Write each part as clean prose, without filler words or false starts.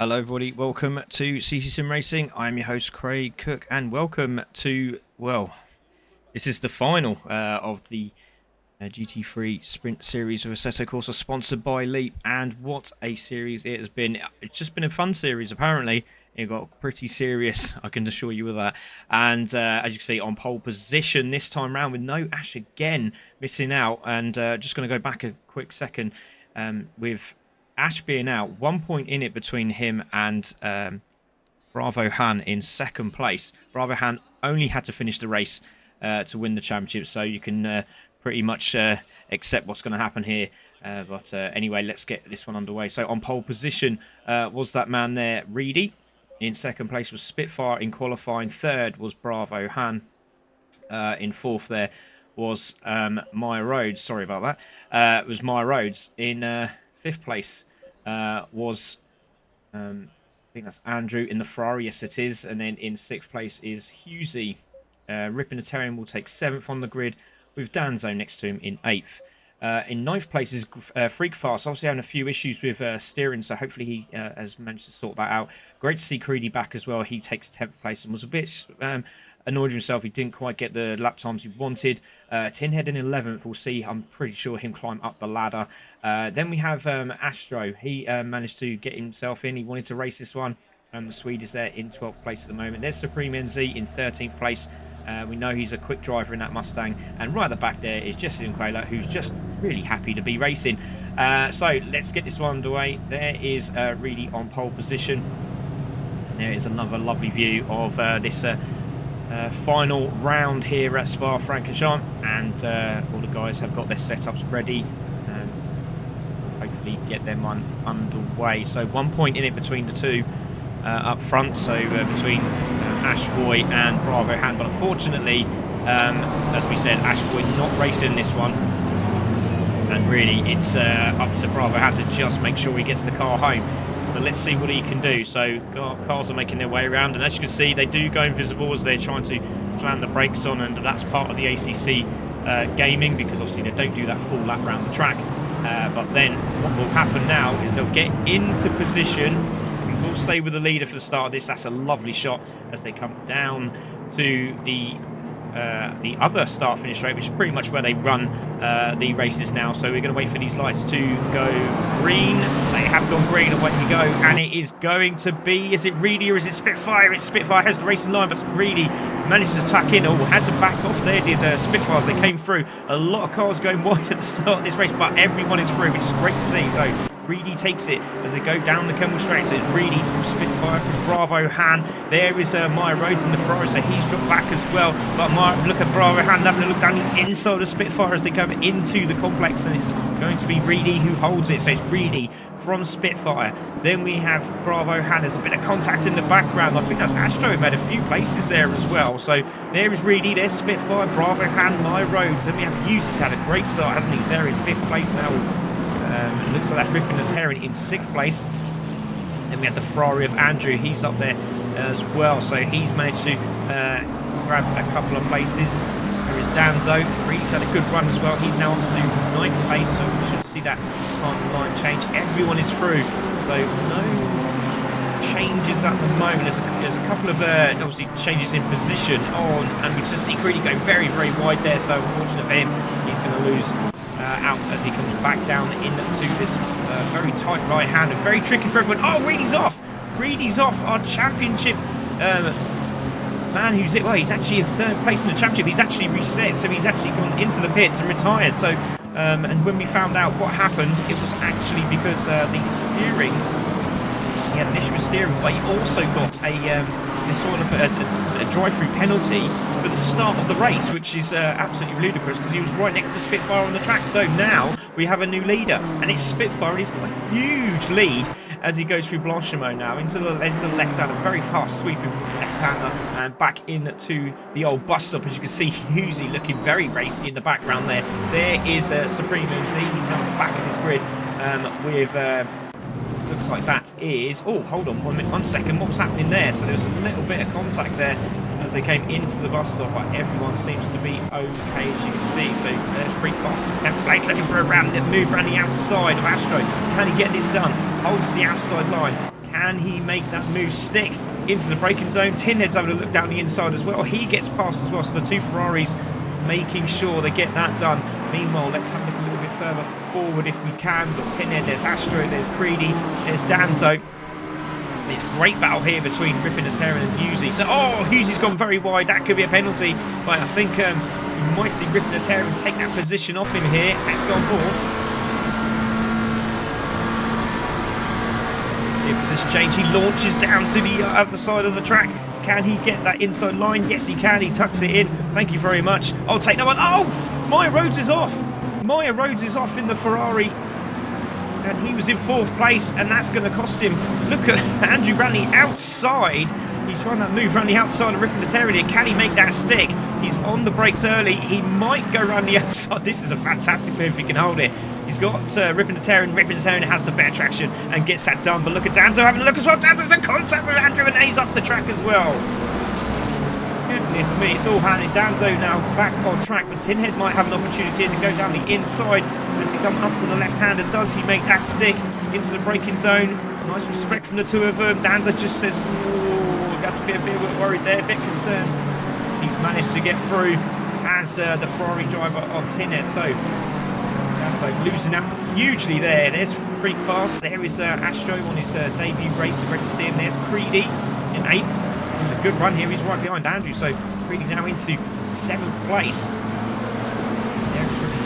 Hello everybody, welcome to CC Sim Racing. I'm your host Craig Cook and welcome to, well, this is the final of the GT3 Sprint Series of Assetto Corsa sponsored by Leap, and what a series it has been. It's just been a fun series apparently. It got pretty serious, I can assure you of that. And as you can see, on pole position this time round with no Ash again, missing out. And just going to go back a quick second with Ash being out, 1 point in it between him and Bravo Han in second place. Bravo Han only had to finish the race to win the championship, so you can pretty much accept what's going to happen here. But anyway, let's get this one underway. So on pole position was that man there, Reedy. In second place was Spitfire in qualifying. Third was Bravo Han. In fourth there was Maya Rhodes. Sorry about that. It was Maya Rhodes. In fifth place was, I think that's Andrew in the Ferrari. Yes, it is. And then in sixth place is Husey. Ripinitarian will take seventh on the grid, with Danzo next to him in eighth. In ninth place is Freak Fast, obviously having a few issues with steering, so hopefully he has managed to sort that out. Great to see Creedy back as well. He takes 10th place and was a bit annoyed with himself. He didn't quite get the lap times he wanted. Tinhead in 11th, we'll see, I'm pretty sure him climb up the ladder. Then we have Astro. He managed to get himself in. He wanted to race this one. The Swede is there in 12th place at the moment. There's Supreme MZ in 13th place. We know he's a quick driver in that Mustang. And right at the back there is Jesse Quayler, who's just really happy to be racing. So let's get this one underway. There is Reedy on pole position. And there is another lovely view of this final round here at Spa-Francorchamps. And all the guys have got their setups ready. Hopefully get them underway. So 1 point in it between the two up front. So between ASHWOY and Bravo Han, but unfortunately, as we said, ASHWOY not racing this one, and really it's up to Bravo Han to just make sure he gets the car home. So let's see what he can do. So cars are making their way around, and as you can see, they do go invisible as they're trying to slam the brakes on, and that's part of the ACC gaming, because obviously they don't do that full lap around the track. But then what will happen now is they'll get into position. We'll stay with the leader for the start of this. That's a lovely shot as they come down to the other start-finish straight, which is pretty much where they run the races now. So we're going to wait for these lights to go green. They have gone green, away we go, and it is going to be, is it Reedy or is it Spitfire? It's Spitfire, has the racing line, but Reedy managed to tuck in, or had to back off there, did Spitfires. They came through. A lot of cars going wide at the start of this race, but everyone is through, which is great to see. So Reedy takes it as they go down the Kemmel Straight. So it's Reedy from Spitfire, from Bravo Han. There is Maya Rhodes in the Ferrari, so he's dropped back as well. But look at Bravo Han having a look down the inside of Spitfire as they come into the complex, and it's going to be Reedy who holds it. So it's Reedy from Spitfire. Then we have Bravo Han. There's a bit of contact in the background. I think that's Astro who made a few places there as well. So there is Reedy, there's Spitfire, Bravo Han, Maya Rhodes. Then we have Hughes, who's had a great start, hasn't he? He's there in 5th place now. It looks like that's Ripinitarian in 6th place. Then we have the Ferrari of Andrew. He's up there as well. So he's managed to grab a couple of places. There is Danzo. He's had a good run as well. He's now on to 9th place. So we should see that line change. Everyone is through. So no changes at the moment. There's a couple of obviously changes in position on, and we just see Creedy go very, very wide there. So unfortunate for him, he's going to lose out as he comes back down into this very tight right hand, and very tricky for everyone. Oh, Reedy's off! Reedy's off, our championship man who's it. Well, he's actually in 3rd place in the championship. He's actually reset, so he's actually gone into the pits and retired. So, and when we found out what happened, it was actually because the steering, he had an issue with steering, but he also got this sort of a drive-through penalty for the start of the race, which is absolutely ludicrous because he was right next to Spitfire on the track. So now we have a new leader, and it's Spitfire, and he's got a huge lead as he goes through Blanchimont now into the left-hander, very fast sweeping left-hander, and back into the old bus stop. As you can see, Husey looking very racy in the background there. There is Supreme MC. He's now at the back of this grid with looks like that is, oh, hold on 1 second, what was happening there? So there was a little bit of contact there as they came into the bus stop, but everyone seems to be okay, as you can see. So there's Freak Fast in 10th place, looking for a move around the outside of Astro. Can he get this done? Holds the outside line. Can he make that move stick into the braking zone? Tinhead's having a look down the inside as well. He gets past as well, so the two Ferraris making sure they get that done. Meanwhile, let's have a look a little bit further forward if we can. But Tinhead, there's Astro, there's Creedy, there's Danzo. There's great battle here between Ripinatarian and Husey. So, oh, Husey's gone very wide. That could be a penalty. But I think you might see Ripinatarian take that position off him here. Let's go on board. See a position change. He launches down to the other side of the track. Can he get that inside line? Yes, he can. He tucks it in. Thank you very much. I'll take that one. Oh, Maya Rhodes is off. Maya Rhodes is off in the Ferrari. And he was in 4th place, and that's going to cost him. Look at Andrew Ranley outside. He's trying that move around the outside of Ripinatarian. Can he make that stick? He's on the brakes early. He might go around the outside. This is a fantastic move if he can hold it. He's got Ripinatarian. Ripinatarian has the better traction and gets that done. But look at Danzo having a look as well. Danzo's in contact with Andrew, and he's off the track as well. Goodness me, it's all handed. Danzo now back on track, but Tinhead might have an opportunity here to go down the inside. Does he come up to the left-hander? Does he make that stick into the braking zone? Nice respect from the two of them. Danzo just says, "Ooh, got to be a bit worried there, a bit concerned." He's managed to get through as the Ferrari driver of Tinhead. So Danzo losing out hugely there. There's Freak Fast. There is ASHWOY on his debut race. Great to see him. There's Creedy in 8th. A good run here. He's right behind Andrew. So Creedy now into 7th place.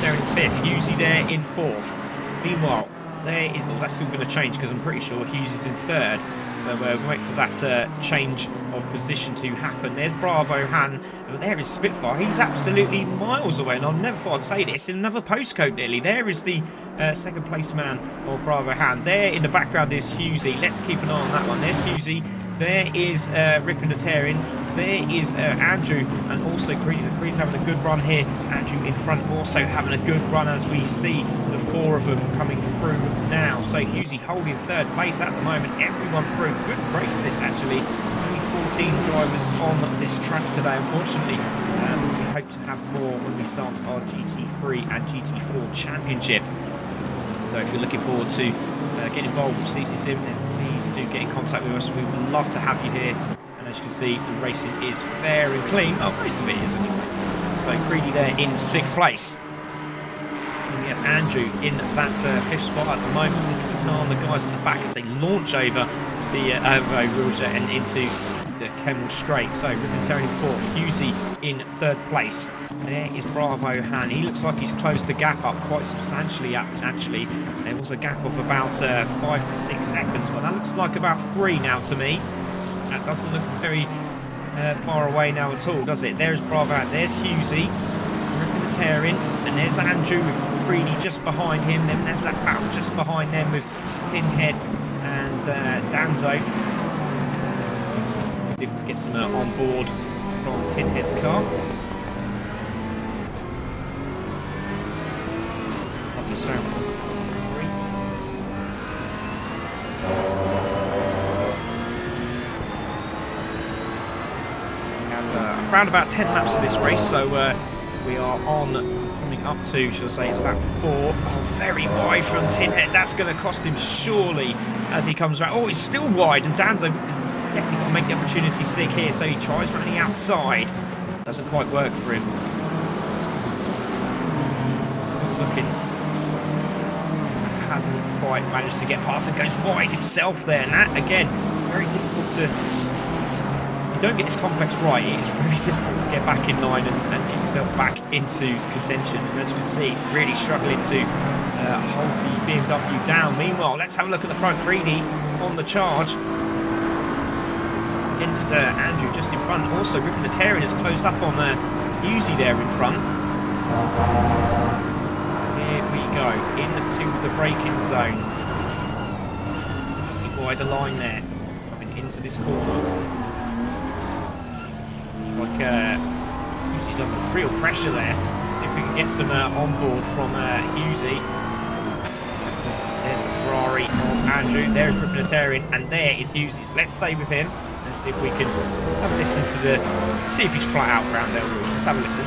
There in 5th, Husey there in 4th. Meanwhile, that's all going to change because I'm pretty sure Hughes is in 3rd. So we'll wait for that change of position to happen. There's Bravo Han, but there is Spitfire. He's absolutely miles away, and I never thought I'd say this in another postcode nearly. There is the 2nd place man of Bravo Han. There in the background is Husey. Let's keep an eye on that one. There's Husey. There is Ripinatarian. There is Andrew, and also Creedy. Creedy's having a good run here. Andrew in front also having a good run as we see the 4 of them coming through now. So Husey holding 3rd place at the moment. Everyone through. Good race this actually. Only 14 drivers on this track today, unfortunately. We hope to have more when we start our GT3 and GT4 championship. So if you're looking forward to getting involved with CC Sim, then please do get in contact with us. We would love to have you here. And as you can see, the racing is fair and clean. Oh, most of it is anyway. So Creedy there in 6th place. And we have Andrew in that 5th spot at the moment. We'll keep an eye on the guys at the back as they launch over the wheelchair and into the Kemmel Straight. So Ripinatarian in 4th, Husey in 3rd place. There is Bravo Han. He looks like he's closed the gap up quite substantially actually. There was a gap of about 5 to 6 seconds, but that looks like about 3 now to me. That doesn't look very far away now at all, does it? There's Bravo Han. There's Husey, Ripinatarian, and there's Andrew with Creedy just behind him. Then there's that battle just behind them with Tinhead and Danzo. If we get some on board from Tinhead's car. Lovely sound. We have around about 10 laps of this race, so we are on coming up to, shall I say, lap 4. Oh, very wide from Tinhead. That's going to cost him surely as he comes around. Oh, he's still wide, and Danzo definitely got to make the opportunity stick here, so he tries running outside. Doesn't quite work for him. Looking. Hasn't quite managed to get past and goes wide himself there. And that, again, very difficult to... You don't get this complex right, it's very difficult to get back in line and get yourself back into contention. And as you can see, really struggling to hold the BMW down. Meanwhile, let's have a look at the front. Creedy on the charge. Against Andrew just in front. Also, Ripinatarian has closed up on Husey there in front. Here we go, into the braking zone. Keep wider line there, coming into this corner. Like Husey's under real pressure there. See if we can get some on board from Husey. There's the Ferrari of Andrew. There's Ripinatarian, and there is Husey. So let's stay with him. Let's see if we can have a listen to the... See if he's flat out around there. Let's have a listen.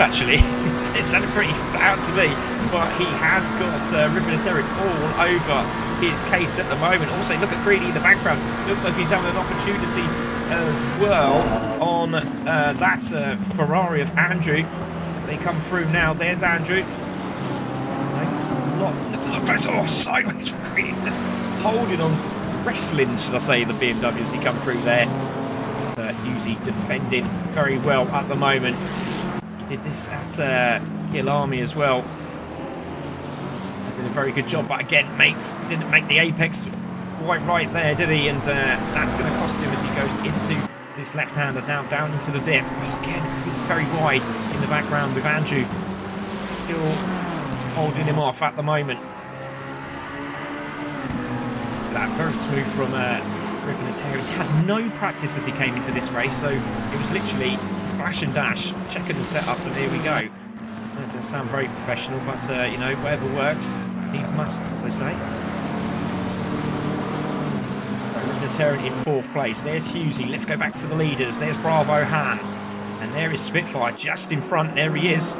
actually. It sounded pretty loud to me, but he has got Ripon all over his case at the moment. Also, look at Greedy in the background. Looks like he's having an opportunity as well on that Ferrari of Andrew. As they come through now, there's Andrew. Looks a lot closer. Oh, sideways from Greedy, just holding on, wrestling, should I say, the BMW as he come through there. Husey defending very well at the moment. He did this at Kill Army as well. Did a very good job, but again, mates didn't make the apex quite right there, did he? And that's going to cost him as he goes into this left-hander now down into the dip. Oh, again, very wide in the background with Andrew still holding him off at the moment. That very smooth from Ripon. He had no practice as he came into this race, so it was literally splash and dash, checking the setup, and here we go. That doesn't sound very professional, but you know, whatever works needs must, as they say. Ripon in 4th place. There's Husey. Let's go back to the leaders. There's Bravo Han, and there is Spitfire just in front. There he is.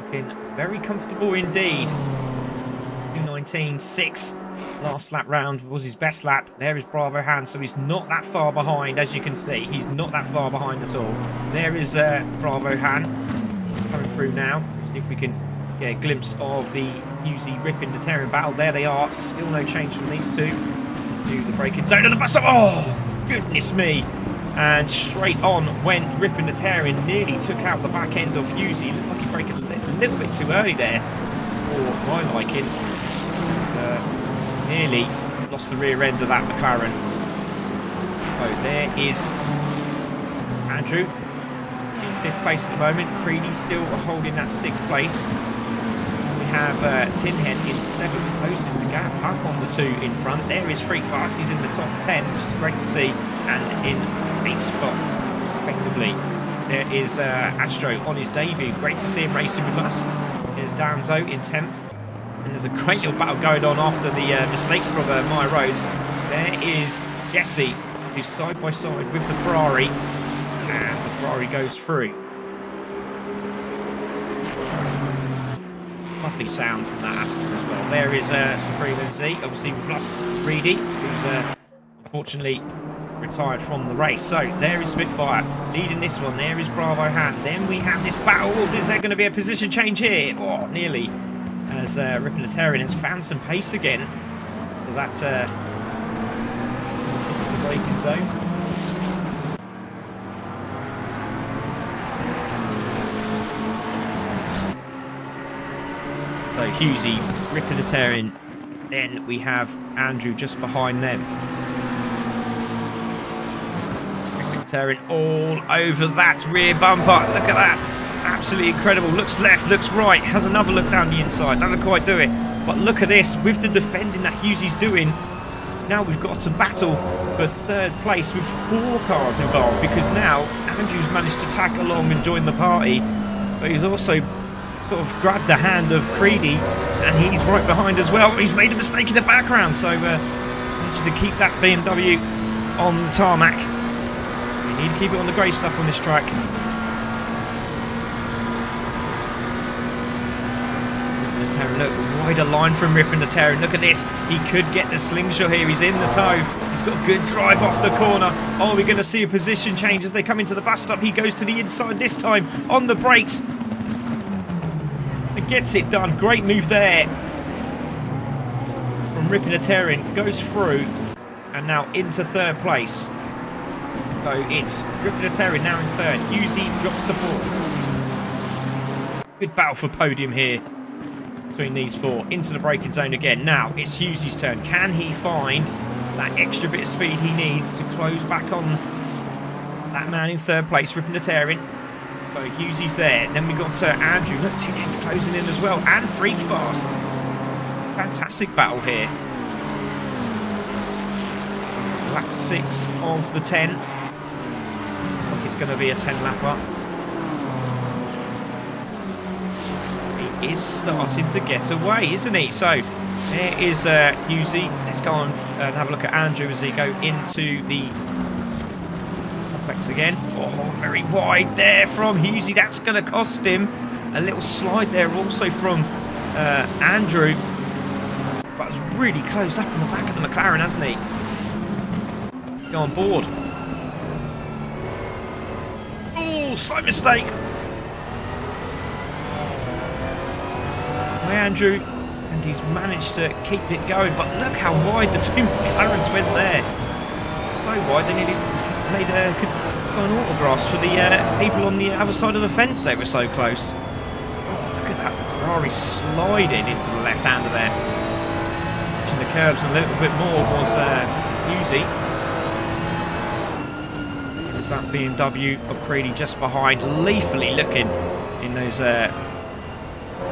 Looking very comfortable indeed. 2:19.6 last lap round was his best lap. There is Bravo Han, so he's not that far behind, as you can see. He's not that far behind at all. There is Bravo Han coming through now. See if we can get a glimpse of the Husey Ripon battle. There they are. Still no change from these two. To the braking zone of the bus stop. Oh, goodness me. And straight on went Ripon. Nearly took out the back end of Husey. Looked like he braked a little bit too early there for my liking. Nearly lost the rear end of that McLaren. So there is Andrew in 5th place at the moment. Creedy still holding that 6th place. We have Tinhead in 7th, closing the gap up on the 2 in front. There is Freak Fast, he's in the top 10, which is great to see, and in 8th spot respectively. There is ASHWOY on his debut. Great to see him racing with us. There's Danzo in 10th. And there's a great little battle going on after the mistake from My Roads. There is Jesse, who's side by side with the Ferrari, and the Ferrari goes through. Lovely sound from that Aston as well. There is Supreme MZ, obviously we've lost Reedy, who's unfortunately retired from the race. So there is Spitfire leading this one. There is Bravo Han. Then we have this battle. Is there going to be a position change here? Oh, nearly. As Ripon has found some pace again for that the braking zone. So Husey, Ripon, then we have Andrew just behind them. Ripon all over that rear bumper. Look at that. Absolutely incredible. Looks left, looks right, has another look down the inside, doesn't quite do it, but look at this, with the defending that Husey's doing, now we've got to battle for 3rd place with 4 cars involved, because now Andrew's managed to tag along and join the party, but he's also sort of grabbed the hand of Creedy, and he's right behind as well. He's made a mistake in the background, so managed to keep that BMW on the tarmac. We need to keep it on the grey stuff on this track. Look, wider line from Ripon. Look at this. He could get the slingshot here. He's in the toe. He's got a good drive off the corner. Oh, we're going to see a position change as they come into the bus stop. He goes to the inside this time on the brakes. And gets it done. Great move there from Ripon. Goes through and now into 3rd place. So it's Ripon now in 3rd. Husey drops to 4th. Good battle for podium here between these 4. Into the braking zone again. Now it's Husey's turn. Can he find that extra bit of speed he needs to close back on that man in 3rd place, Ripon? So Husey's there. Then we got Andrew. Look, Tinhead's closing in as well, and Freak Fast. Fantastic battle here. Lap 6 of the 10. Looks like it's going to be a 10-lapper. Is starting to get away, isn't he? So there is Husey. Let's go on and have a look at Andrew as he go into the Complex again. Oh, very wide there from Husey. That's going to cost him. A little slide there also from Andrew. But it's really closed up on the back of the McLaren, hasn't he? Go on board. Oh, slight mistake. By Andrew. And he's managed to keep it going. But look how wide the two McLarens went there. So wide, they nearly made sign autographs for the people on the other side of the fence. They were so close. Oh, look at that Ferrari sliding into the left-hander there. Watching the curbs a little bit more was Husey. There's that BMW of Creedy just behind, leafily looking in those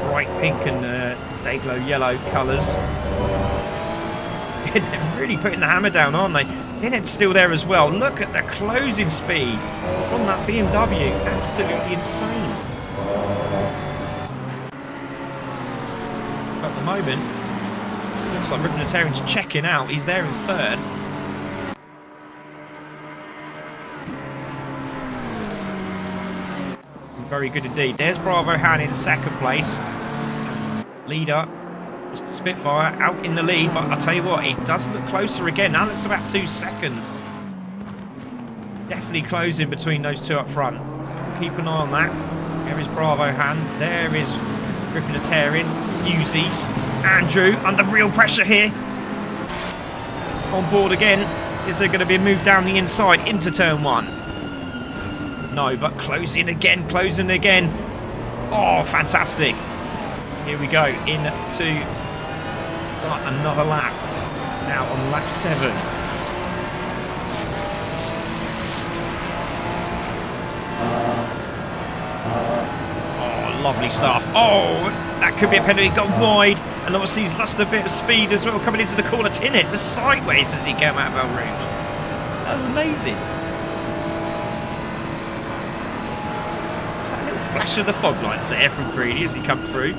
bright pink and day-glow yellow colours. They're really putting the hammer down, aren't they? Tinhead's still there as well. Look at the closing speed from that BMW. Absolutely insane. At the moment, looks like Ripponetarian's checking out. He's there in third. Very good indeed. There's Bravo Han in second place. Leader, Mr. Spitfire, out in the lead, but I'll tell you what, it does look closer again. Now looks about 2 seconds. Definitely closing between those two up front. So we'll keep an eye on that. There is Bravo Han. There is Ripponetarian, Husey, Andrew under real pressure here. On board again. Is there going to be a move down the inside into turn 1? No, but closing again, closing again. Oh, fantastic. Here we go, into another lap. Now on lap 7. Oh, lovely stuff. Oh, that could be a penalty. Got wide, and obviously he's lost a bit of speed as well coming into the corner. Tinhead was sideways as he came out of El Rouge. That was amazing. Flash of the fog lights there from Creedy as he come through.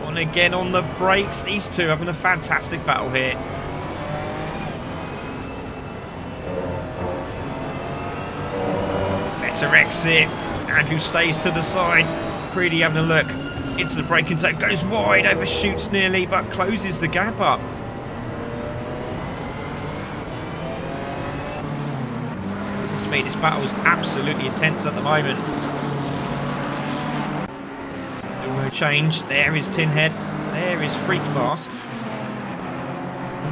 On again on the brakes. These two having a fantastic battle here. Better exit. Andrew stays to the side. Creedy having a look into the braking zone. Goes wide, overshoots nearly, but closes the gap up. This battle is absolutely intense at the moment. No change. There is Tinhead. There is Freak Fast. He's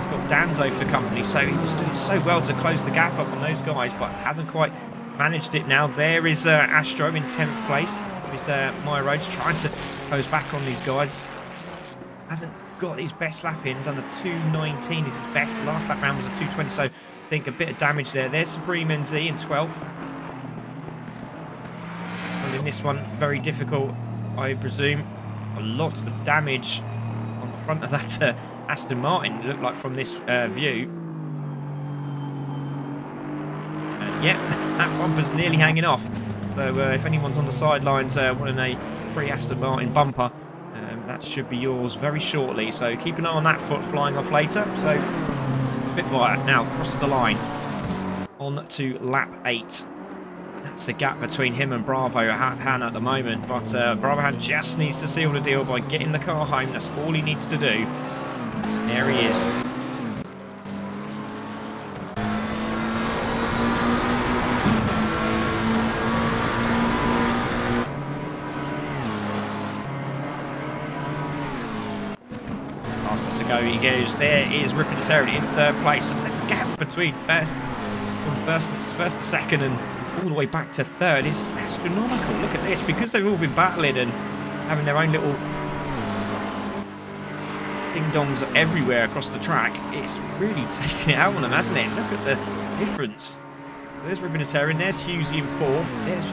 got Danzo for company, so he was doing so well to close the gap up on those guys, but hasn't quite managed it now. There is Astro in 10th place. There's My Roads trying to close back on these guys. Hasn't got his best lap in. Done a 2:19 is his best. Last lap round was a 2:20, so I think a bit of damage there. There's Supreme NZ in 12th. And in this one, very difficult, I presume. A lot of damage on the front of that Aston Martin, it looked like from this view. And yeah, that bumper's nearly hanging off. So if anyone's on the sidelines wanting a free Aston Martin bumper, that should be yours very shortly. So keep an eye on that foot flying off later. So Spitfire now crosses the line on to lap 8. That's the gap between him and Bravo Han at the moment. But Bravo Han just needs to seal the deal by getting the car home. That's all he needs to do. There he is. He goes. There is Ripponetarian in 3rd place, and the gap between first and second and all the way back to 3rd is astronomical. Look at this, because they've all been battling and having their own little ding-dongs everywhere across the track. It's really taking it out on them, hasn't it? Look at the difference. There's Ripponetarian, there's Husey in 4th, there's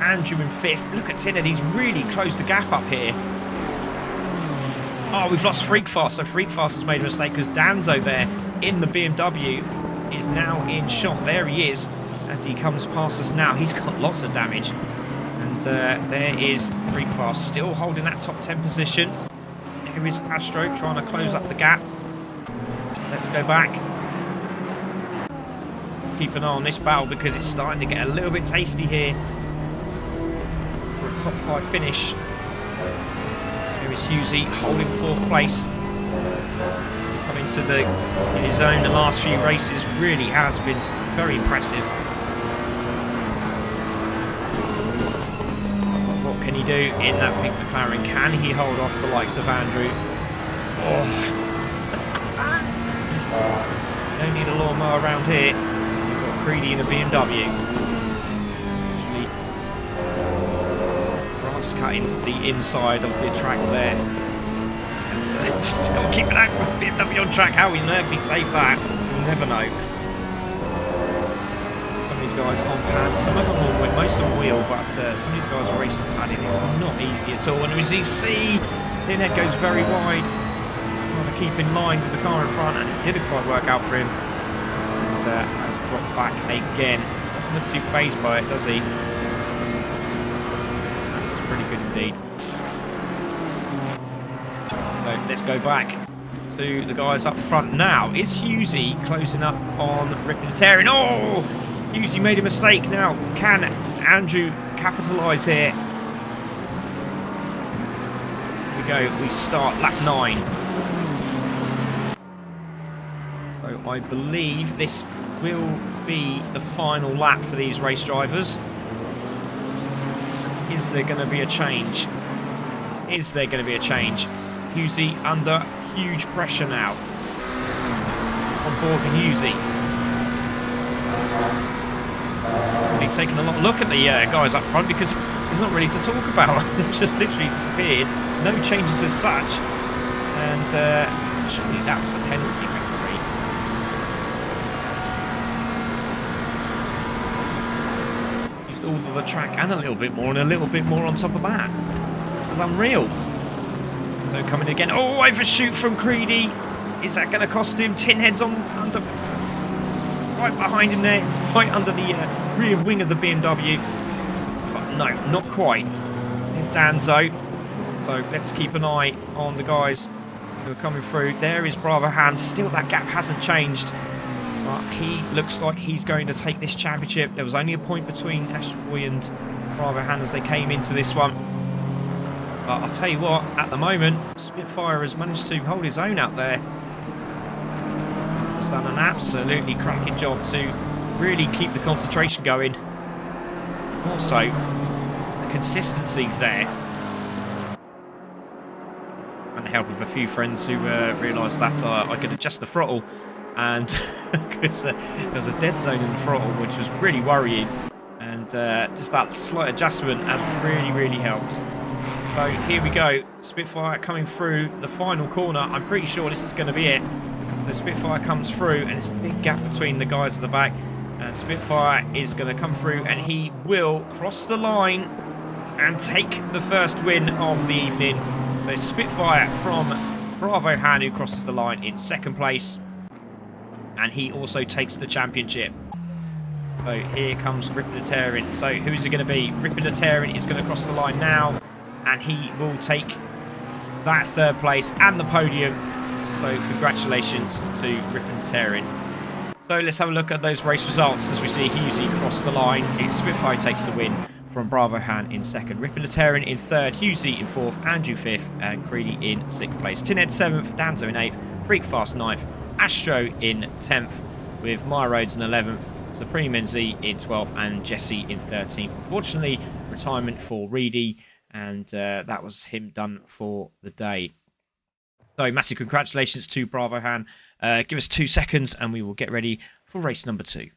Andrew in 5th. Look at Tinhead, he's really closed the gap up here. Oh, we've lost Freak Fast, so Freak Fast has made a mistake because Danzo there in the BMW is now in shot. There he is as he comes past us now. He's got lots of damage. And there is Freak Fast still holding that top 10 position. Here is Astro trying to close up the gap. Let's go back. keep an eye on this battle because it's starting to get a little bit tasty here for a top 5 finish. Here is Hughesy holding 4th place. Coming to in his own the last few races really has been very impressive. What can he do in that big McLaren? Can he hold off the likes of Andrew? Oh. Don't need a lawnmower around here. We've got Creedy in a BMW. Actually, grass cutting the inside of the track there. And still keeping that BMW on track. How on earth he saved that? You'll never know. Some of these guys on pads, some of them will win, most of them will, but some of these guys are racing padding. It's not easy at all. And as you see, Tinhead goes very wide. Trying to keep in line with the car in front, and it didn't quite work out for him. And has dropped back again. Doesn't look too phased by it, does he? That's pretty good indeed. So let's go back to the guys up front now. Is Hughesy closing up on ripping the tearing? Oh! Hughesy made a mistake now. Can Andrew capitalise here? Here we go. We start lap 9. So I believe this will be the final lap for these race drivers. Is there going to be a change? Is there going to be a change? Hughesy under huge pressure now. On board with Hughesy. He's taking a look at the guys up front because there's not really to talk about. They've just literally disappeared. No changes as such. And actually that was a penalty referee. Used all of the track and a little bit more on top of that. It was unreal. So coming again. Oh, overshoot from Creedy. Is that going to cost him? Tinhead's under, right behind him there, right under the rear wing of the BMW. But no, not quite. Here's Danzo. So let's keep an eye on the guys who are coming through. There is Bravo Hand. Still, that gap hasn't changed. But he looks like he's going to take this championship. There was only a point between ASHWOY and Bravo Hand as they came into this one. But I'll tell you what, at the moment, Spitfire has managed to hold his own out there. He's done an absolutely cracking job to really keep the concentration going. Also, the consistency's there. And the help of a few friends who realised that I could adjust the throttle. And because there was a dead zone in the throttle, which was really worrying. And just that slight adjustment has really helped. So here we go, Spitfire coming through the final corner. I'm pretty sure this is going to be it. The Spitfire comes through and it's a big gap between the guys at the back. And Spitfire is going to come through and he will cross the line and take the first win of the evening. So Spitfire from Bravo Han who crosses the line in 2nd place. And he also takes the championship. So here comes Ripiditarian. So who is it going to be? Ripiditarian is going to cross the line now. And he will take that 3rd place and the podium. So congratulations to Ripiditarian. So let's have a look at those race results as we see Hughesy cross the line. Spitfire takes the win from Bravo Han in 2nd. Ripiditarian in 3rd, Hughesy in 4th, Andrew 5th, and Creedy in 6th place. Tinhead 7th, Danzo in 8th, Freak Fast 9th, Astro in 10th, with Maya Rhodes in 11th, Supreme NZ in 12th, and Jesse in 13th. Unfortunately, retirement for Reedy. And that was him done for the day. So massive congratulations to Bravo Han. Give us 2 seconds and we will get ready for race number 2.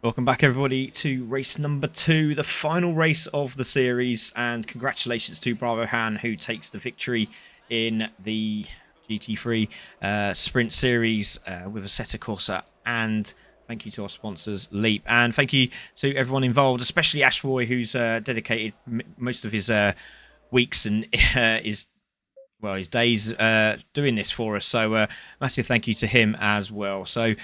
Welcome back, everybody, to race number 2, the final race of the series, and congratulations to Bravo Han, who takes the victory in the GT3 Sprint Series with Assetto Corsa. And thank you to our sponsors, Leap, and thank you to everyone involved, especially ASHWOY, who's dedicated most of his weeks and his days doing this for us. So massive thank you to him as well. So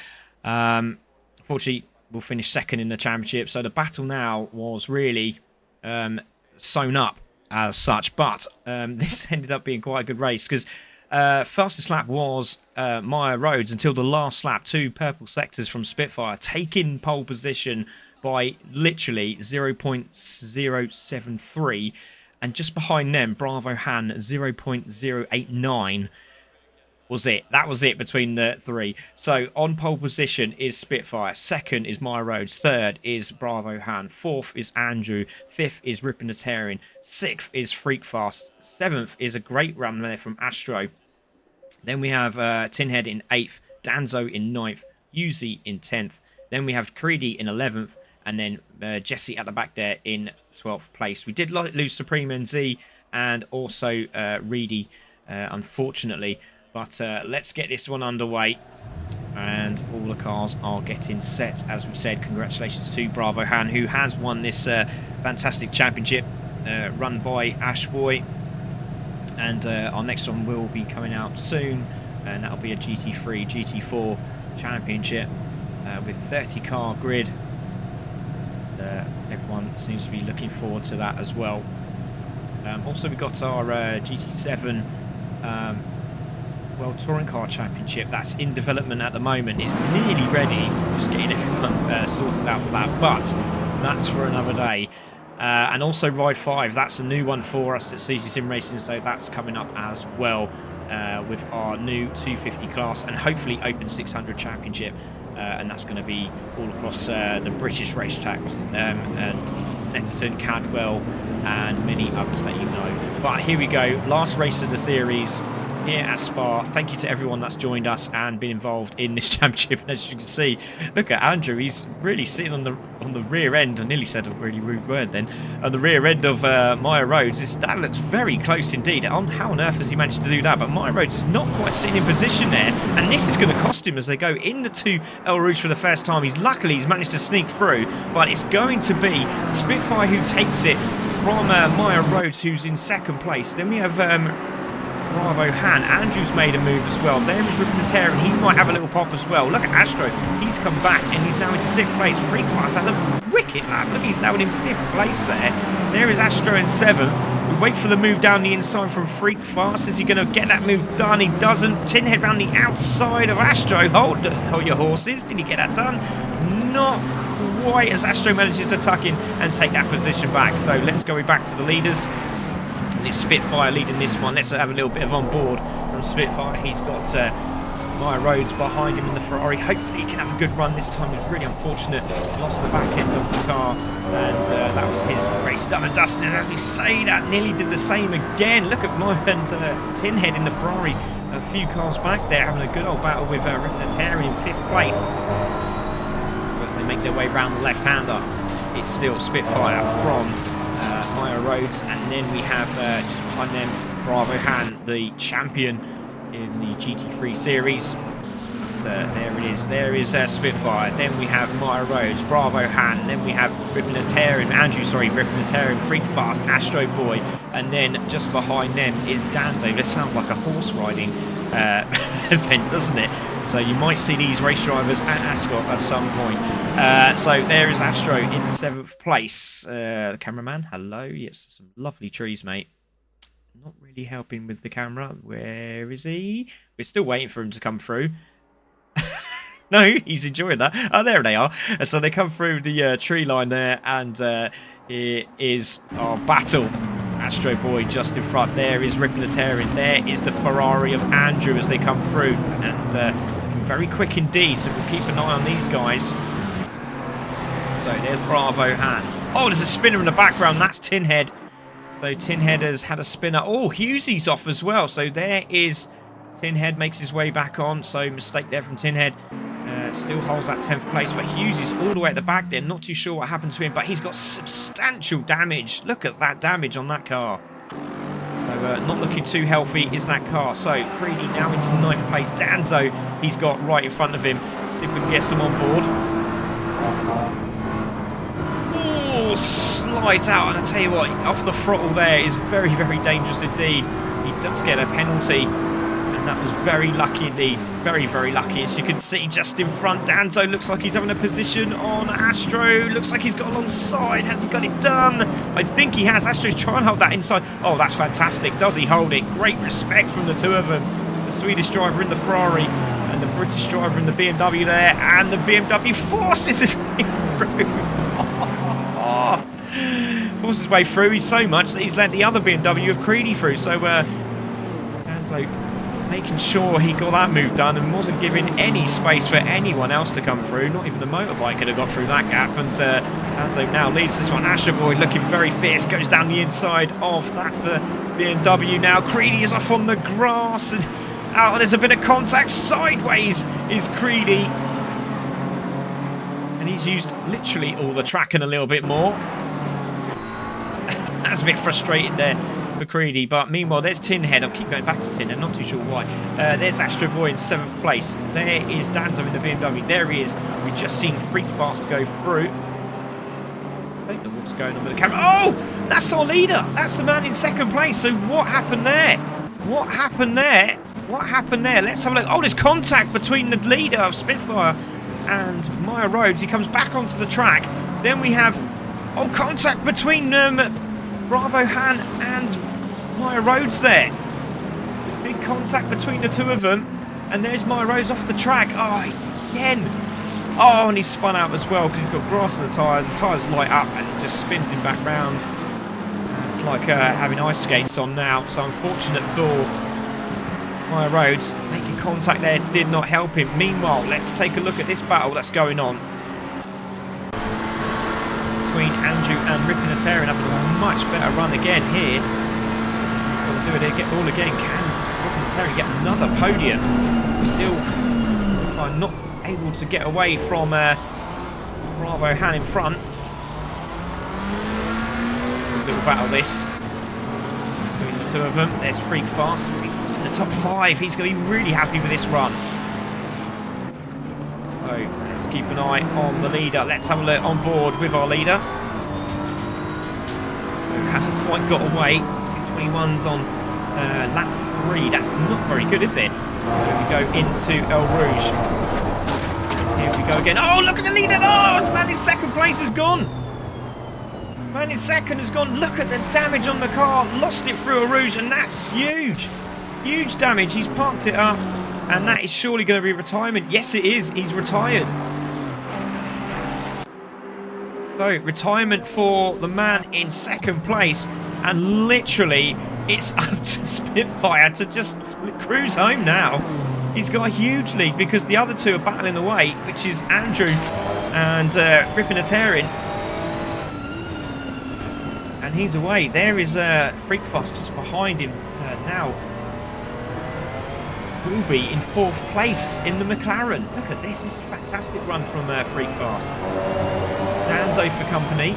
unfortunately, we'll finish second in the championship. So the battle now was really sewn up as such, but this ended up being quite a good race because fastest lap was Maya Rhodes until the last lap. 2 purple sectors from Spitfire taking pole position by literally 0.073, and just behind them Bravo Han 0.089 was it. That was it between the 3. So on pole position is Spitfire, second is Maya Rhodes, third is Bravo Han, fourth is Andrew, fifth is Ripinatarian, sixth is Freakfast, seventh is a great run there from Astro. Then we have Tinhead in 8th, Danzo in 9th, Yuzi in 10th. Then we have Creedy in 11th, and then Jesse at the back there in 12th place. We did lose Supreme NZ and also Reedy, unfortunately. But let's get this one underway. And all the cars are getting set. As we said, congratulations to Bravo Han, who has won this fantastic championship run by ASHWOY. And our next one will be coming out soon. And that'll be a GT3, GT4 championship with 30 car grid. Everyone seems to be looking forward to that as well. Also, we got our GT7 World Touring Car Championship. That's in development at the moment. It's nearly ready. Just getting everyone sorted out for that. But that's for another day. And also Ride 5. That's a new one for us at CC Sim Racing. So that's coming up as well with our new 250 class and hopefully Open 600 Championship. And that's going to be all across the British racetracks and Snetterton, Cadwell, and many others that you know. But here we go. Last race of the series here at Spa. Thank you to everyone that's joined us and been involved in this championship. And as you can see, look at Andrew. He's really sitting on the rear end. I nearly said a really rude word then. On the rear end of Maya Rhodes. That looks very close indeed. How on earth has he managed to do that? But Maya Rhodes is not quite sitting in position there, and this is going to cost him as they go into El Rouge for the first time. He's managed to sneak through, but it's going to be Spitfire who takes it from Maya Rhodes, who's in second place. Then we have Bravo Han. Andrew's made a move as well. There is Ripinatarian. He might have a little pop as well. Look at Astro. He's come back and he's now into 6th place. Freakfast had a wicked lap. Look, he's now in 5th place there. There is Astro in 7th. We wait for the move down the inside from Freakfast. Is he going to get that move done? He doesn't. Tinhead round the outside of Astro. Hold your horses. Did he get that done? Not quite, as Astro manages to tuck in and take that position back. So let's go back to the leaders. It's Spitfire leading this one. Let's have a little bit of on board from Spitfire. He's got Maya Rhodes behind him in the Ferrari. Hopefully he can have a good run this time. It's really unfortunate. Lost the back end of the car, and that was his race done and dusted. As we say that, nearly did the same again. Look at Maya and Tinhead in the Ferrari. A few cars back there having a good old battle with Ripinatarian in 5th place. As they make their way around the left-hander, it's still Spitfire from Maya Rhodes, and then we have just behind them Bravo Han, the champion in the GT3 series. But, there it is. There is Spitfire. Then we have Maya Rhodes, Bravo Han. Then we have Ripinatarian, Ripinatarian, Freakfast, Astro Boy, and then just behind them is Danzo. This sounds like a horse riding event, doesn't it? So you might see these race drivers at Ascot at some point. So there is Astro in 7th place. The cameraman, hello. Yes, some lovely trees, mate. Not really helping with the camera. Where is he? We're still waiting for him to come through. No, he's enjoying that. Oh, there they are. So they come through the tree line there, and here is our battle. Astro Boy just in front. There is Ripinatarian. There is the Ferrari of Andrew as they come through, and looking very quick indeed. So we'll keep an eye on these guys. So there's Bravo Han. Oh, there's a spinner in the background. That's Tinhead. So Tinhead has had a spinner. Oh, Hughesy's off as well. So there is Tinhead, makes his way back on. So mistake there from Tinhead. Still holds that 10th place, but Hughes is all the way at the back there. Not too sure what happened to him, but he's got substantial damage. Look at that damage on that car. So, not looking too healthy is that car. So Creedy now into 9th place. Danzo, he's got right in front of him. See if we can get some on board. Oh, slides out, and I tell you what, off the throttle there is very, very dangerous indeed. He does get a penalty. That was very lucky indeed. Very, very lucky. As you can see just in front, Danzo looks like he's having a position on Astro. Looks like he's got alongside. Has he got it done? I think he has. Astro's trying to hold that inside. Oh, that's fantastic. Does he hold it? Great respect from the two of them. The Swedish driver in the Ferrari and the British driver in the BMW there. And the BMW forces his way through. Forces his way through so much that he's let the other BMW of Creedy through. So, Danzo making sure he got that move done and wasn't giving any space for anyone else to come through. Not even the motorbike could have got through that gap. And Danzo now leads this one. ASHWOY looking very fierce, goes down the inside of that BMW now. Creedy is off on the grass and out. There's a bit of contact sideways is Creedy. And he's used literally all the track and a little bit more. That's a bit frustrating there for Creedy, but meanwhile there's Tinhead. I'll keep going back to Tinhead, not too sure why. There's ASHWOY in 7th place. There is Danzo in the BMW. There he is. We've just seen Freakfast go through. I don't know what's going on with the camera. Oh, that's our leader. That's the man in 2nd place. So what happened there? What happened there? What happened there? Let's have a look. Oh, there's contact between the leader of Spitfire and Maya Rhodes. He comes back onto the track. Then we have contact between Bravo Han and Maya Rhodes there. Big contact between the two of them. And there's Maya Rhodes off the track. Oh, again. Oh, and he's spun out as well because he's got grass on the tyres. The tyres light up and it just spins him back round. It's like having ice skates on now. So unfortunate for Maya Rhodes. Making contact there did not help him. Meanwhile, let's take a look at this battle that's going on between Andrew and Ripinatarian, having a much better run again here. Got to do it all again. Can Ripinatarian get another podium? Still, if I'm not able to get away from Bravo Han in front. A little battle this between the two of them. There's Freakfast. Freakfast in the top 5. He's going to be really happy with this run. So let's keep an eye on the leader. Let's have a look on board with our leader. Who hasn't quite got away. 2:21's on lap 3. That's not very good, is it? So we go into El Rouge. Here we go again. Oh, look at the leader! Oh, man in 2nd place has gone. Man in 2nd has gone. Look at the damage on the car. Lost it through El Rouge, and that's huge. Huge damage. He's parked it up. And that is surely going to be retirement. Yes, it is. He's retired. So, retirement for the man in 2nd place. And literally, it's up to Spitfire to just cruise home now. He's got a huge lead because the other two are battling away, which is Andrew and Ripinatarian. And he's away. There is Freakfast just behind him now. Will be in 4th place in the McLaren. Look at this. This is a fantastic run from Freakfast. Danzo for company.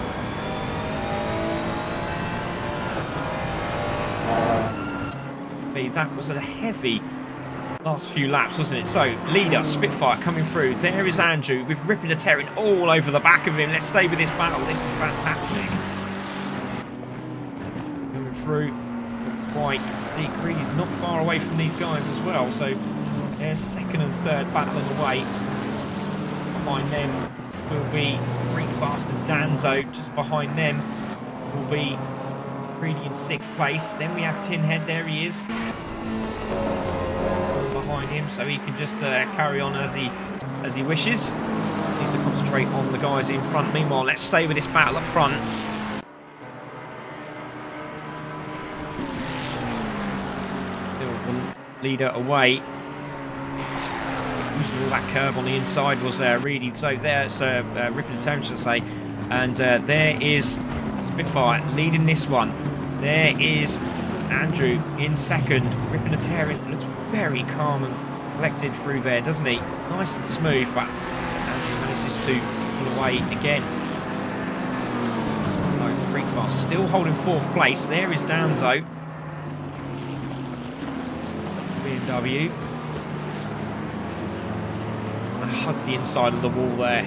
That was a heavy last few laps, wasn't it? So, leader, Spitfire coming through. There is Andrew with Ripinatarian all over the back of him. Let's stay with this battle. This is fantastic. Coming through. Not quite. See, Creedy's not far away from these guys as well. So, there's 2nd and 3rd battling away. Behind them will be Freakfast and Danzo. Just behind them will be Creedy in 6th place. Then we have Tinhead. There he is. Behind him, so he can just carry on as he wishes. Needs to concentrate on the guys in front. Meanwhile, let's stay with this battle up front. Still the leader away. Using all that curb on the inside was really so. There's Ripinatarian, should I say, and there is Spitfire leading this one. There is Andrew in 2nd. Ripinatarian looks very calm and collected through there, doesn't he? Nice and smooth, but Andrew manages to pull away again. Freakfast still holding 4th place. There is Danzo. BMW. And I hug the inside of the wall there.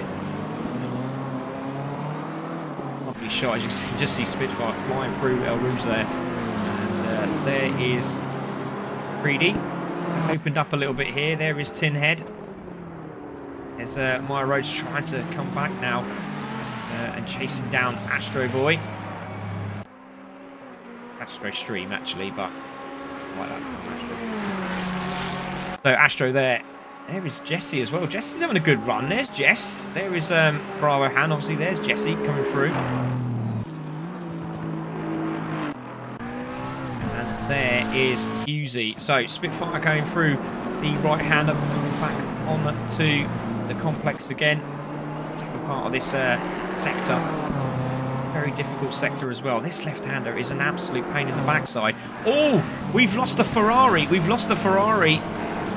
Lovely shot. As you can just see Spitfire flying through El Rouge there. And there is Greedy. It's opened up a little bit here. There is Tin Head. There's Maya Rhodes trying to come back now and chasing down Astro Boy. Astro Stream actually, but I like that from Astro. So Astro there. There is Jesse as well. Jesse's having a good run. There's Jess. There is Bravo Han. Obviously, there's Jesse coming through. And there is Husey. So Spitfire going through the right-hander, coming back on to the complex again. Second part of this sector. Very difficult sector as well. This left-hander is an absolute pain in the backside. Oh, we've lost a Ferrari. We've lost a Ferrari.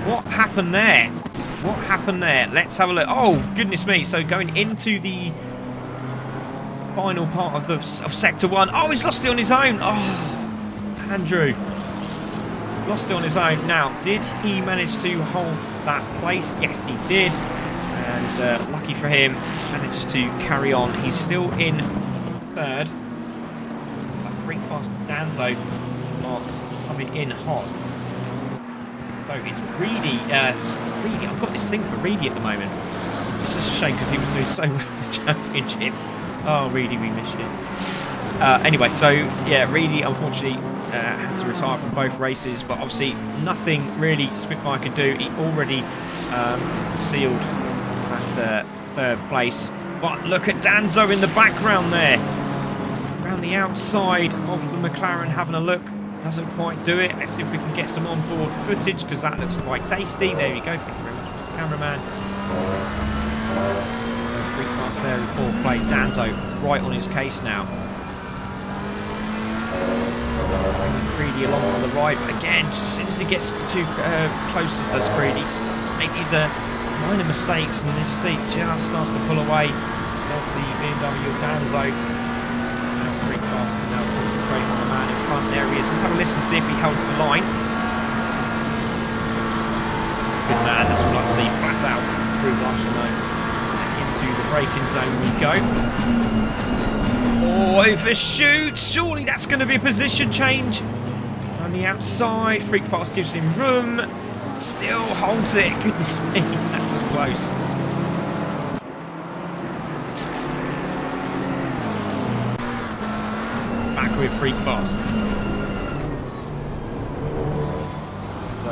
What happened there? What happened there? Let's have a look. Oh, goodness me. So going into the final part of sector 1. Oh, he's lost it on his own. Oh, Andrew. Lost it on his own. Now, did he manage to hold that place? Yes, he did. And lucky for him, manages to carry on. He's still in 3rd. Freakfast and Danzo are coming in hot. So it's Reedy. Reedy. I've got this thing for Reedy at the moment. It's just a shame because he was doing so well in the championship. Oh, Reedy, we miss you. Anyway, so yeah, Reedy unfortunately had to retire from both races, but obviously nothing really Spitfire could do. He already sealed that 3rd place. But look at Danzo in the background there. Around the outside of the McLaren, having a look. Doesn't quite do it. Let's see if we can get some onboard footage, because that looks quite tasty. There you go. Thank you very much, Mr. Cameraman. Freakfast there in 4th place. Danzo right on his case now. Greedy along for the ride, but again, just as soon as he gets too close to the Greedy, he starts to make these minor mistakes, and as you see, just starts to pull away. There's the BMW of Danzo. Now Freakfast can now concentrate on the man in front. There he is. Let's have a listen, see if he held the line. Good man, that's what I like to see. Flat out through Barcelona. Into the braking zone we go. Oh, overshoot! Surely that's going to be a position change. On the outside, Freakfast gives him room. Still holds it. Goodness me, that was close. Back with Freakfast. So,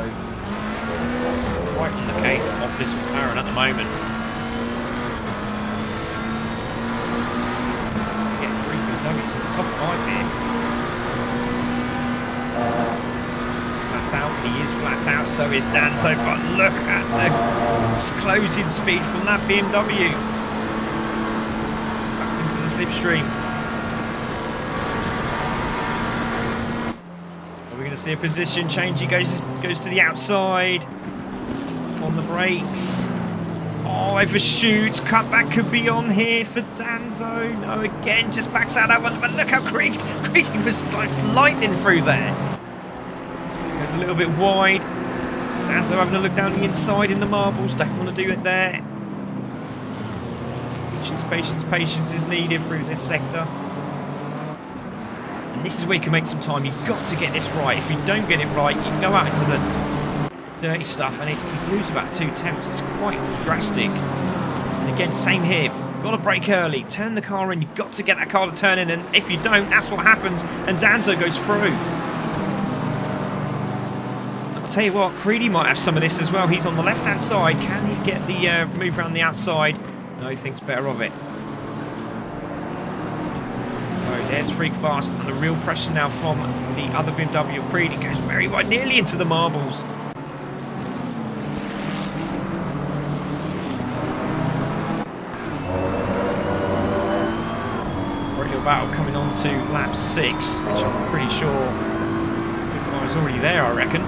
right on the case of this McLaren at the moment. Top 5 here. Flat out, he is flat out, so is Danzo, but look at the closing speed from that BMW. Back into the slipstream. Are we going to see a position change? He goes to the outside. On the brakes. Oh, overshoot. Cutback could be on here for Danzo. No, again, just backs out that one. But look how Greedy was like lightning through there. Goes a little bit wide. Danzo having a look down the inside in the marbles. Don't want to do it there. Patience is needed through this sector. And this is where you can make some time. You've got to get this right. If you don't get it right, you can go out into the dirty stuff, and you lose about 2 tenths. It's quite drastic. And again, same here. Got to brake early, turn the car in. You've got to get that car to turn in, and if you don't, that's what happens. And Danzo goes through. I'll tell you what, Greedy might have some of this as well. He's on the left-hand side. Can he get the move around the outside? No, he thinks better of it. So there's Freakfast, and the real pressure now from the other BMW. Greedy goes very wide, nearly into the marbles. Battle coming on to lap 6, which I'm pretty sure I was already there, I reckon.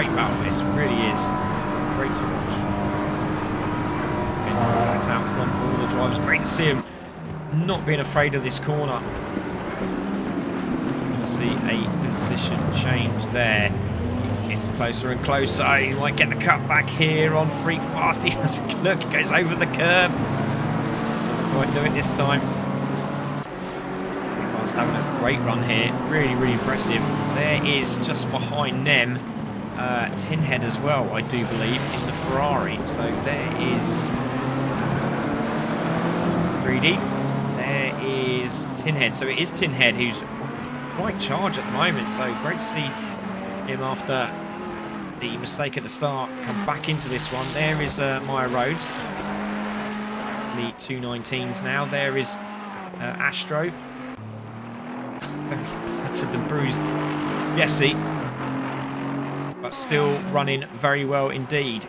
great battle, this really is. Great to watch. That's out front, all the drivers. Great to see him not being afraid of this corner. You see a position change there. Gets closer and closer. He might get the cut back here on Freak Fast. He has a look, he goes over the curb. Doesn't quite do it this time. Freak Fast having a great run here. Really, really impressive. There is just behind them Tinhead as well, I do believe, in the Ferrari. So there is Greedy. There is Tinhead. So it is Tinhead who's quite charged at the moment. So great to see him after the mistake at the start come back into this one. There is Maya Rhodes, the 219s now. There is Astro, very battered and bruised Jesse, but still running very well indeed.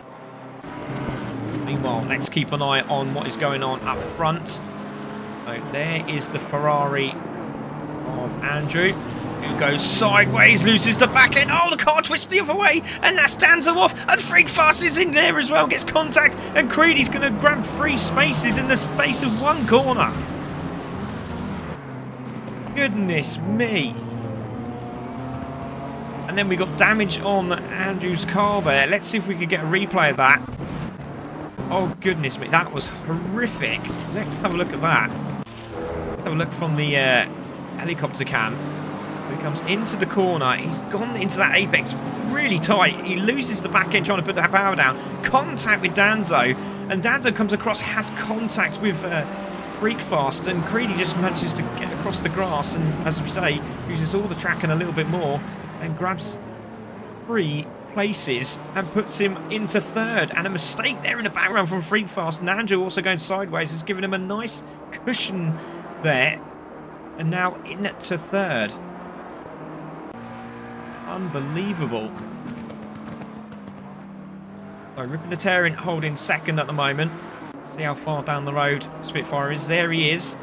Meanwhile, let's keep an eye on what is going on up front. So there is the Ferrari of Andrew, who goes sideways, loses the back end. Oh, the car twists the other way, and that stands him off. And Freak Fast is in there as well, gets contact, and Creedy's going to grab 3 spaces in the space of 1 corner. Goodness me. And then we got damage on Andrew's car there. Let's see if we can get a replay of that. Oh, goodness me, that was horrific. Let's have a look at that. Let's have a look from the helicopter cam. He comes into the corner. He's gone into that apex really tight. He loses the back end trying to put that power down. Contact with Danzo. And Danzo comes across, has contact with Freak Fast. And Creedy just manages to get across the grass. And as we say, uses all the track and a little bit more. And grabs 3 places and puts him into 3rd. And a mistake there in the background from Freak Fast. And Andrew also going sideways has given him a nice cushion there. And now into 3rd. Unbelievable. So Ripping the Tearing holding 2nd at the moment. See how far down the road Spitfire is. There he is.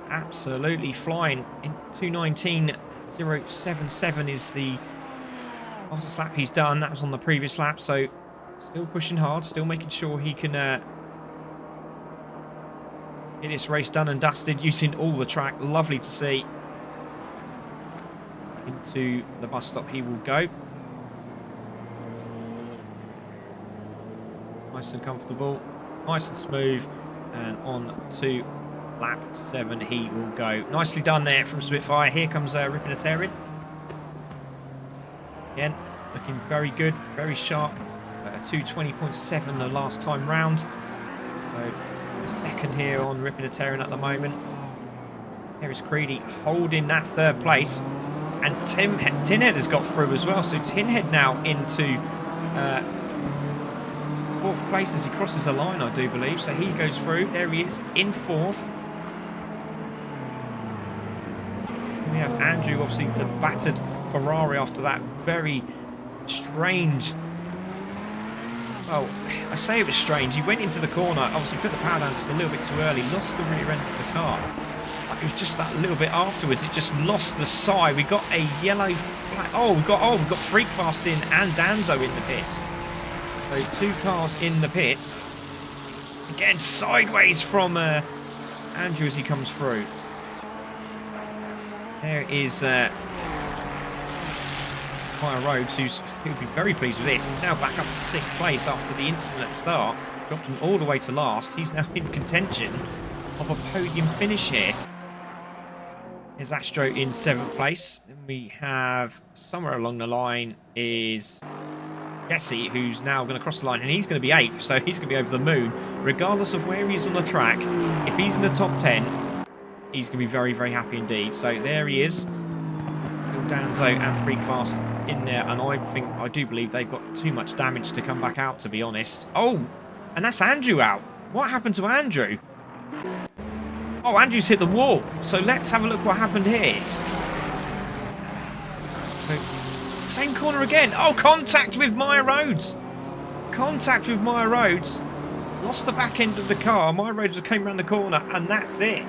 Absolutely flying. In 2:19.077 is the fastest lap he's done. That was on the previous lap. So still pushing hard. Still making sure he can get this race done and dusted, using all the track. Lovely to see. Into the bus stop he will go. Nice and comfortable, nice and smooth, and on to lap 7 he will go. Nicely done there from Spitfire. Here comes Ripping a Tearing. Again, looking very good, very sharp. 2:20.7 the last time round. So, 2nd here on Ripping a Tearing at the moment. Here is Creedy holding that 3rd place. And Tinhead has got through as well. So Tinhead now into 4th place as he crosses the line, I do believe. So he goes through. There he is in 4th. We have Andrew, obviously the battered Ferrari after that very strange. Well, I say it was strange. He went into the corner, obviously put the power down just a little bit too early, lost the rear end of the car. But it was just that little bit afterwards, it just lost the side. We got a yellow flag. Oh, we got Freak Fast in and Danzo in the pits. So 2 cars in the pits. Again, sideways from Andrew as he comes through. There is Maya Rhodes, who'll be very pleased with this. He's now back up to 6th place after the incident at the start. Dropped him all the way to last. He's now in contention of a podium finish here. There's Astro in 7th place. Then we have, somewhere along the line, is Jesse, who's now going to cross the line, and he's going to be 8th, so he's going to be over the moon. Regardless of where he's on the track, if he's in the top 10, he's going to be very, very happy indeed. So there he is. Danzo and Freak Fast in there, and I do believe they've got too much damage to come back out, to be honest. Oh, and that's Andrew out. What happened to Andrew? Oh, Andrew's hit the wall. So let's have a look what happened here. So, same corner again. Oh, contact with Maya Rhodes. Contact with Maya Rhodes. Lost the back end of the car. Maya Rhodes came around the corner, and that's it.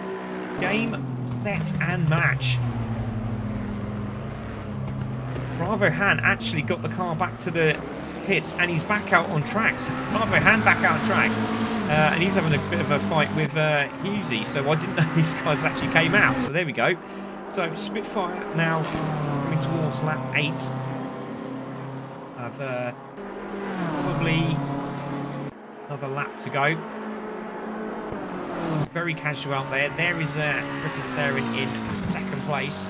Game, set, and match. Bravo Han actually got the car back to the pits, and he's back out on track. So Bravo Han back out on track, and he's having a bit of a fight with Husey. So I didn't know these guys actually came out. So there we go. So Spitfire now coming towards lap 8. Have probably another lap to go. Very casual out there. There is Francorchamps in 2nd place.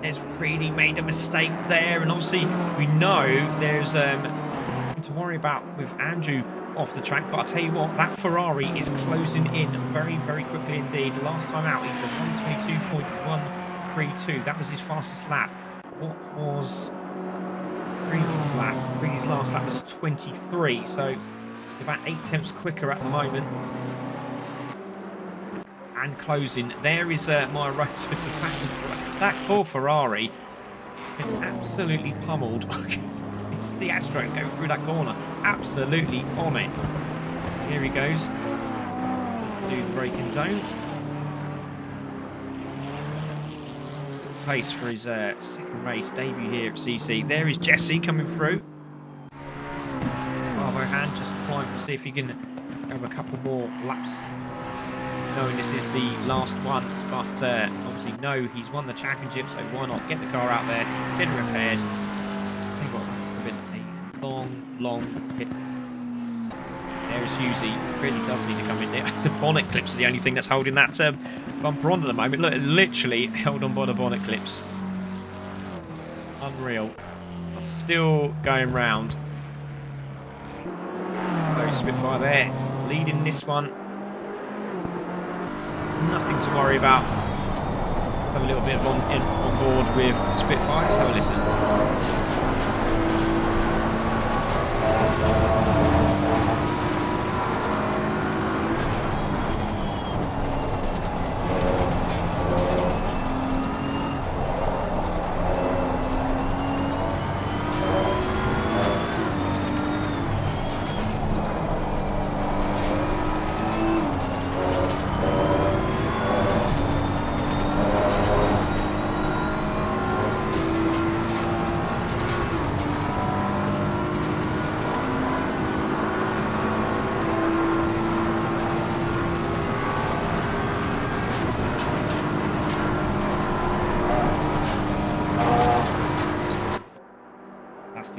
There's Creedy, made a mistake there, and obviously we know there's nothing to worry about with Andrew off the track. But I'll tell you what, that Ferrari is closing in very, very quickly indeed. Last time out, he was 122.132. That was his fastest lap. What was Creedy's lap? Creedy's last lap was a 23, so about 8 tenths quicker at the moment. And closing. There is my right with the pattern. That poor Ferrari is absolutely pummeled. You see Astro go through that corner. Absolutely on it. Here he goes to the braking zone. Pace for his 2nd race debut here at CC. There is Jesse coming through. Bravo Han just flying to see if he can have a couple more laps, knowing this is the last one. But obviously, no, he's won the championship, so why not get the car out there, get it repaired. I think what, that must have been a long, long hit. There's Husey. Really does need to come in there. The bonnet clips are the only thing that's holding that bumper on at the moment. Look, literally held on by the bonnet clips. Unreal. Still going round. Spitfire there, leading this one. Nothing to worry about. Have a little bit of on board with Spitfire. Let's have a listen.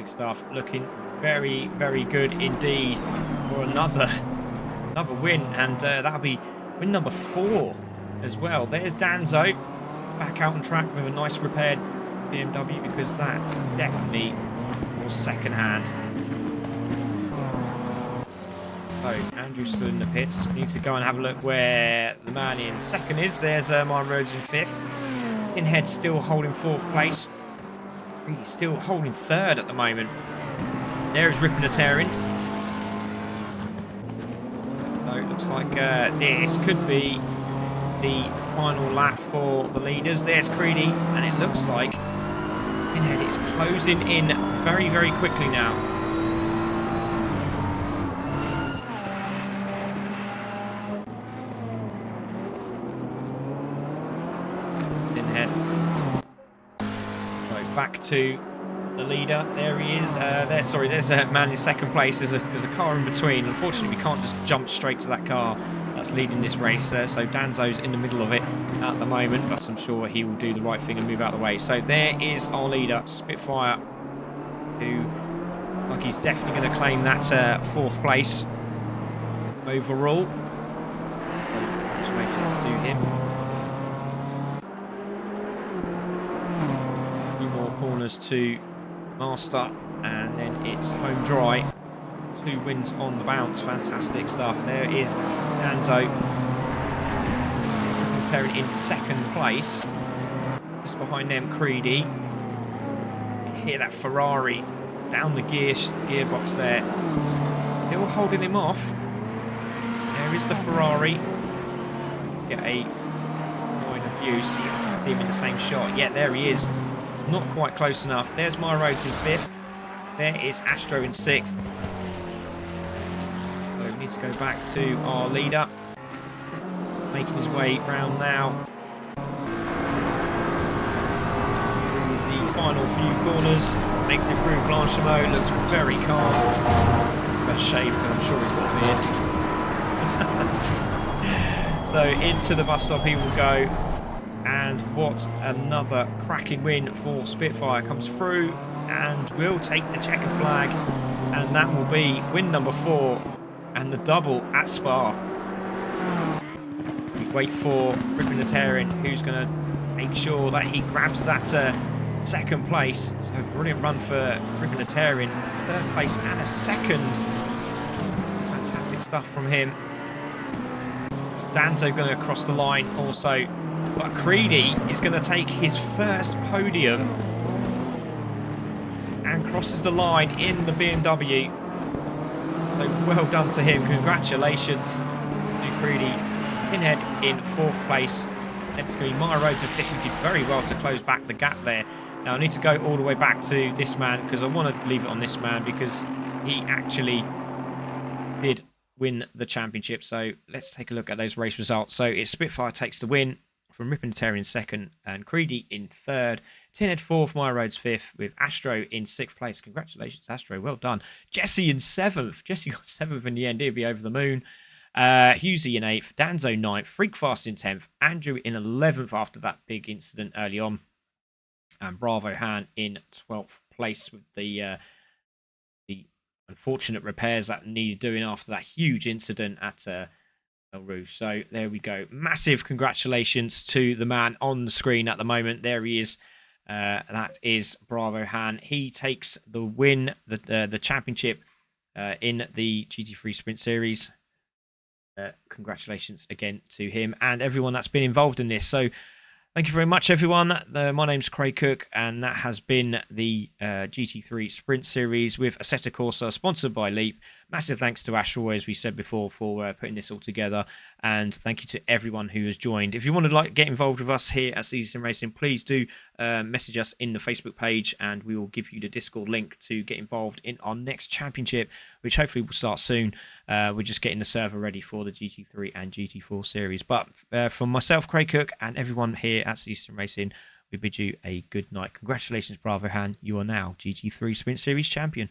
Stuff looking very, very good indeed for another win, and that'll be win number 4 as well. There's Danzo back out on track with a nice repaired BMW, because that definitely was second hand. So Andrew's still in the pits. We need to go and have a look where the man in 2nd is. There's my Rhodes in 5th. Inhead still holding 4th place. He's still holding 3rd at the moment. There is ripping a tearing. So it looks like this could be the final lap for the leaders. There's Creedy, and it looks like Inhead is closing in very, very quickly now. Back to the leader. There he is. There's a man in 2nd place. There's a car in between. Unfortunately, we can't just jump straight to that car that's leading this race. So Danzo's in the middle of it at the moment, but I'm sure he will do the right thing and move out of the way. So there is our leader, Spitfire, who like he's definitely going to claim that 4th place overall. So congratulations to him. Corners to master, and then it's home dry. 2 wins on the bounce. Fantastic stuff. There is Danzo in 2nd place. Just behind them, Creedy. You hear that Ferrari down the gearbox there. Still holding him off. There is the Ferrari. Get a wider view, see if you can see him in the same shot. Yeah, there he is. Not quite close enough. There's my Rhodes in 5th. There is Astro in 6th. So we need to go back to our leader. Making his way round now. final few corners. Makes it through Blanchimot, looks very calm. Best shave, but I'm sure he's got a beard. So into the bus stop he will go. And what another cracking win for Spitfire. Comes through and will take the checker flag. And that will be win number 4 and the double at Spa. We wait for Ripponatarian, who's going to make sure that he grabs that second place. So brilliant run for Ripponatarian. 3rd place and a 2nd. Fantastic stuff from him. Danzo going to cross the line also. But Creedy is going to take his first podium and crosses the line in the BMW. So well done to him. Congratulations to Creedy. Pinhead in 4th place. Next going to be Maya Rhodes in 5th, who did very well to close back the gap there. Now I need to go all the way back to this man because I want to leave it on this man because he actually did win the championship. So let's take a look at those race results. So it's Spitfire takes the win from Ripponatarian 2nd and Creedy in 3rd. Tinhead 4th, Maya Rhodes 5th, with Astro in 6th place. Congratulations, Astro. Well done. Jesse in 7th. Jesse got 7th in the end. He'll be over the moon. Husey in 8th. Danzo 9th. Freakfast in 10th. Andrew in 11th after that big incident early on. And Bravo Han in 12th place with the unfortunate repairs that needed doing after that huge incident at El Rouge. So there we go. Massive congratulations to the man on the screen at the moment. There he is. That is Bravo Han. He takes the win, the championship in the GT3 Sprint Series. Congratulations again to him and everyone that's been involved in this. So thank you very much, everyone. My name's Craig Cook, and that has been the GT3 Sprint Series with Assetto Corsa, sponsored by Leap. Massive thanks to ASHWOY, as we said before, for putting this all together. And thank you to everyone who has joined. If you want to get involved with us here at CZ Sim Racing, please do message us in the Facebook page, and we will give you the Discord link to get involved in our next championship, which hopefully will start soon. We're just getting the server ready for the GT3 and GT4 series. But from myself, Craig Cook, and everyone here at CZ Sim Racing, we bid you a good night. Congratulations, Bravo Han. You are now GT3 Sprint Series champion.